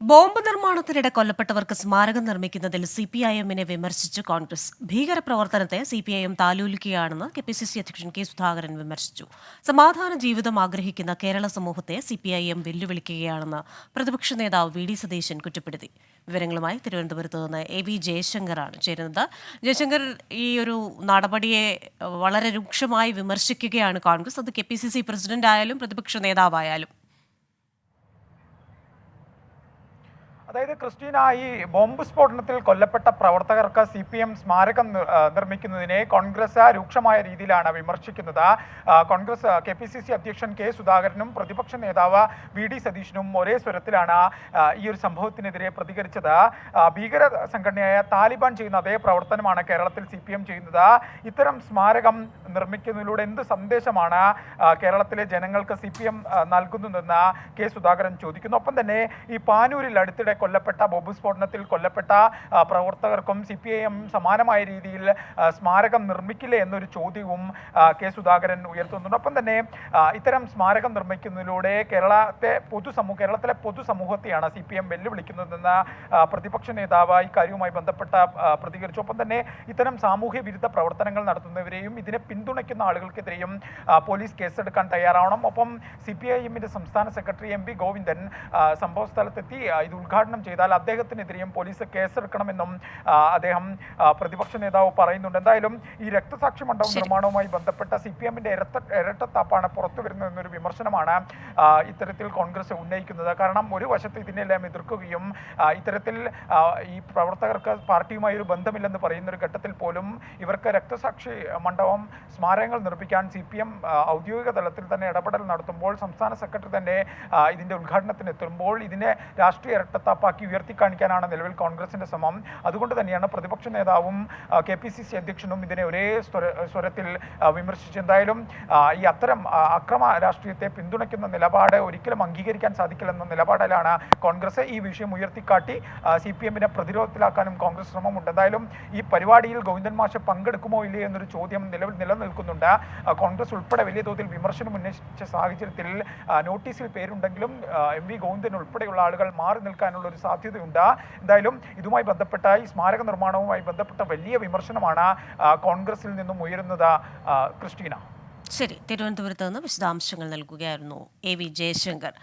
Bomb നിർമ്മാണത്തിനിടെ കൊല്ലപ്പെട്ടവർക്ക് സ്മാരകം നിർമ്മിക്കുന്നതിൽ സിപിഐഎമ്മിനെ വിമർശിച്ച് Congress. ഭീകരപ്രവർത്തനത്തെ CPIM താലോലിക്കുകയാണെന്ന് KPCC അധ്യക്ഷൻ കെ സുധാകരൻ വിമർശിച്ചു. സമാധാന ജീവിതം ആഗ്രഹിക്കുന്ന കേരള സമൂഹത്തെ സിപിഐഎം വെല്ലുവിളിക്കുകയാണെന്ന് പ്രതിപക്ഷ നേതാവ് വി ഡി സതീശൻ കുറ്റപ്പെടുത്തി. വിവരങ്ങളുമായി തിരുവനന്തപുരത്ത് നിന്ന് എ.വി. ജയശങ്കറാണ് ചേരുന്നത്. ജയശങ്കർ, ഈ ഒരു നടപടിയെ വളരെ രൂക്ഷമായി വിമർശിക്കുകയാണ് കോൺഗ്രസ്. അത് കെപിസിസി പ്രസിഡന്റ് ആയാലും പ്രതിപക്ഷ നേതാവായാലും. അതായത് ക്രിസ്റ്റീന, ഈ ബോംബ് സ്ഫോടനത്തിൽ കൊല്ലപ്പെട്ട പ്രവർത്തകർക്ക് CPM സ്മാരകം നിർമ്മിക്കുന്നതിനെ കോൺഗ്രസ് രൂക്ഷമായ രീതിയിലാണ് വിമർശിക്കുന്നത്. കോൺഗ്രസ് KPCC അധ്യക്ഷൻ കെ സുധാകരനും പ്രതിപക്ഷ നേതാവ് വി ഡി സതീശനും ഒരേ സ്വരത്തിലാണ് ഈ ഒരു സംഭവത്തിനെതിരെ പ്രതികരിച്ചത്. ഭീകര സംഘടനയായ താലിബാൻ ചെയ്യുന്ന അതേ പ്രവർത്തനമാണ് കേരളത്തിൽ CPM ചെയ്യുന്നത്. ഇത്തരം സ്മാരകം നിർമ്മിക്കുന്നതിലൂടെ എന്ത് സന്ദേശമാണ് കേരളത്തിലെ ജനങ്ങൾക്ക് CPM നൽകുന്നതെന്ന് കെ സുധാകരൻ ചോദിക്കുന്നു. ഒപ്പം തന്നെ ഈ പാനൂരിൽ അടുത്തിടെ കൊല്ലപ്പെട്ട ബോംബ് സ്ഫോടനത്തിൽ കൊല്ലപ്പെട്ട പ്രവർത്തകർക്കും CPIM സമാനമായ രീതിയിൽ സ്മാരകം നിർമ്മിക്കില്ലേ എന്നൊരു ചോദ്യവും കെ സുധാകരൻ ഉയർത്തുന്നുണ്ട്. ഒപ്പം തന്നെ ഇത്തരം സ്മാരകം നിർമ്മിക്കുന്നതിലൂടെ കേരളത്തിലെ പൊതുസമൂഹത്തെയാണ് CPM വെല്ലുവിളിക്കുന്നതെന്ന് പ്രതിപക്ഷ നേതാവ് ഇക്കാര്യവുമായി ബന്ധപ്പെട്ട പ്രതികരിച്ചു. ഒപ്പം തന്നെ ഇത്തരം സാമൂഹ്യ വിരുദ്ധ പ്രവർത്തനങ്ങൾ നടത്തുന്നവരെയും ഇതിനെ പിന്തുണയ്ക്കുന്ന ആളുകൾക്കെതിരെയും പോലീസ് കേസെടുക്കാൻ തയ്യാറാവണം. ഒപ്പം CPIMന്റെ സംസ്ഥാന സെക്രട്ടറി MP ഗോവിന്ദൻ സംഭവ സ്ഥലത്തെത്തി ഇത് ഉദ്ഘാടനം ചെയ്താൽ അദ്ദേഹത്തിനെതിരെയും പോലീസ് കേസെടുക്കണമെന്നും അദ്ദേഹം പ്രതിപക്ഷ നേതാവ് പറയുന്നുണ്ട്. എന്തായാലും ഈ രക്തസാക്ഷി മണ്ഡപം നിർമ്മാണവുമായി ബന്ധപ്പെട്ട CPMന്റെ ഇരട്ടത്താപ്പാണ് പുറത്തു വരുന്നതെന്നൊരു വിമർശനമാണ് ഇത്തരത്തിൽ കോൺഗ്രസ് ഉന്നയിക്കുന്നത്. കാരണം ഒരു വശത്ത് ഇതിനെല്ലാം എതിർക്കുകയും ഇത്തരത്തിൽ ഈ പ്രവർത്തകർക്ക് പാർട്ടിയുമായി ഒരു ബന്ധമില്ലെന്ന് പറയുന്ന ഒരു ഘട്ടത്തിൽ പോലും ഇവർക്ക് രക്തസാക്ഷി മണ്ഡപം സ്മാരകങ്ങൾ നിർമ്മിക്കാൻ CPM ഔദ്യോഗിക തലത്തിൽ തന്നെ ഇടപെടൽ നടത്തുമ്പോൾ സംസ്ഥാന സെക്രട്ടറി തന്നെ ഇതിന്റെ ഉദ്ഘാടനത്തിന് എത്തുമ്പോൾ ഇതിനെ രാഷ്ട്രീയ ഇരട്ടത്താപ്പാക്കി ഉയർത്തിക്കാണിക്കാനാണ് നിലവിൽ കോൺഗ്രസിന്റെ ശ്രമം. അതുകൊണ്ട് തന്നെയാണ് പ്രതിപക്ഷ നേതാവും KPCC അധ്യക്ഷനും ഇതിനെ ഒരേ സ്വരത്തിൽ വിമർശിച്ചു. എന്തായാലും ഈ അത്തരം അക്രമ രാഷ്ട്രീയത്തെ പിന്തുണയ്ക്കുന്ന നിലപാട് ഒരിക്കലും അംഗീകരിക്കാൻ സാധിക്കില്ലെന്ന നിലപാടിലാണ് കോൺഗ്രസ്. ഈ വിഷയം ഉയർത്തിക്കാട്ടി CPMനെ പ്രതിരോധത്തിലാക്കാനും കോൺഗ്രസ് ശ്രമമുണ്ട്. എന്തായാലും ഈ പരിപാടിയിൽ ഗോവിന്ദൻ മാഷ് പങ്കെടുക്കുമോ ഇല്ലേ എന്നൊരു ചോദ്യം നിലവിൽ നിലനിൽക്കുന്നുണ്ട്. കോൺഗ്രസ് ഉൾപ്പെടെ വലിയ തോതിൽ വിമർശനം ഉന്നയിച്ച സാഹചര്യത്തിൽ നോട്ടീസിൽ പേരുണ്ടെങ്കിലും MP ഗോവിന്ദൻ ഉൾപ്പെടെയുള്ള ആളുകൾ മാറി നിൽക്കാനുള്ള ഒരു സാധ്യതയുണ്ട്. എന്തായാലും ഇതുമായി ബന്ധപ്പെട്ട ഈ സ്മാരക നിർമ്മാണവുമായി ബന്ധപ്പെട്ട വലിയ വിമർശനമാണ് കോൺഗ്രസിൽ നിന്നും ഉയരുന്നത്. ക്രിസ്റ്റീന, ശരി, തിരുവനന്തപുരത്ത് നിന്ന് വിശദാംശങ്ങൾ നൽകുകയായിരുന്നു A.V. ജയശങ്കർ.